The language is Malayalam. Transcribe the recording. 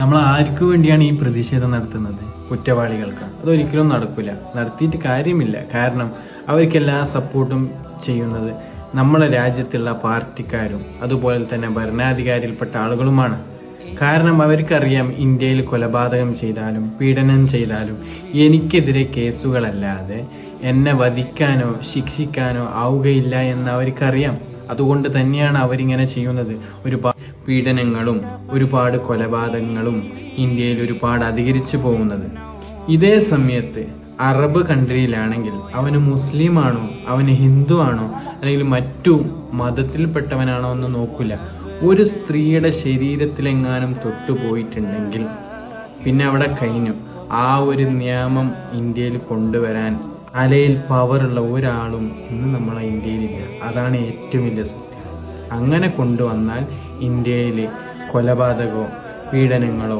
നമ്മൾ ആർക്കു വേണ്ടിയാണ് ഈ പ്രതിഷേധം നടത്തുന്നത്? കുറ്റവാളികൾക്ക്. അതൊരിക്കലും നടക്കില്ല, നടത്തിയിട്ട് കാര്യമില്ല. കാരണം അവർക്കെല്ലാ സപ്പോർട്ടും ചെയ്യുന്നത് നമ്മളെ രാജ്യത്തുള്ള പാർട്ടിക്കാരും അതുപോലെ തന്നെ ഭരണാധികാരിയിൽപ്പെട്ട ആളുകളുമാണ്. കാരണം അവർക്കറിയാം, ഇന്ത്യയിൽ കൊലപാതകം ചെയ്താലും പീഡനം ചെയ്താലും എനിക്കെതിരെ കേസുകളല്ലാതെ എന്നെ വധിക്കാനോ ശിക്ഷിക്കാനോ ആവുകയില്ല എന്ന് അവർക്കറിയാം. അതുകൊണ്ട് തന്നെയാണ് അവരിങ്ങനെ ചെയ്യുന്നത്. ഒരുപാട് പീഡനങ്ങളും ഒരുപാട് കൊലപാതകങ്ങളും ഇന്ത്യയിൽ ഒരുപാട് അധികരിച്ചു പോകുന്നത്. ഇതേ സമയത്ത് അറബ് കൺട്രിയിലാണെങ്കിൽ അവന് മുസ്ലിം ആണോ, അവന് ഹിന്ദു ആണോ, അല്ലെങ്കിൽ മറ്റു മതത്തിൽപ്പെട്ടവനാണോ എന്ന് നോക്കില്ല. ഒരു സ്ത്രീയുടെ ശരീരത്തിലെങ്ങാനും തൊട്ടുപോയിട്ടുണ്ടെങ്കിൽ പിന്നെ അവിടെ കഴിഞ്ഞു. ആ ഒരു നിയമം ഇന്ത്യയിൽ കൊണ്ടുവരാൻ തലയിൽ പവറുള്ള ഒരാളും ഇന്ന് നമ്മളെ ഇന്ത്യയിലില്ല. അതാണ് ഏറ്റവും വലിയ സത്യം. അങ്ങനെ കൊണ്ടുവന്നാൽ ഇന്ത്യയിൽ കൊലപാതകമോ പീഡനങ്ങളോ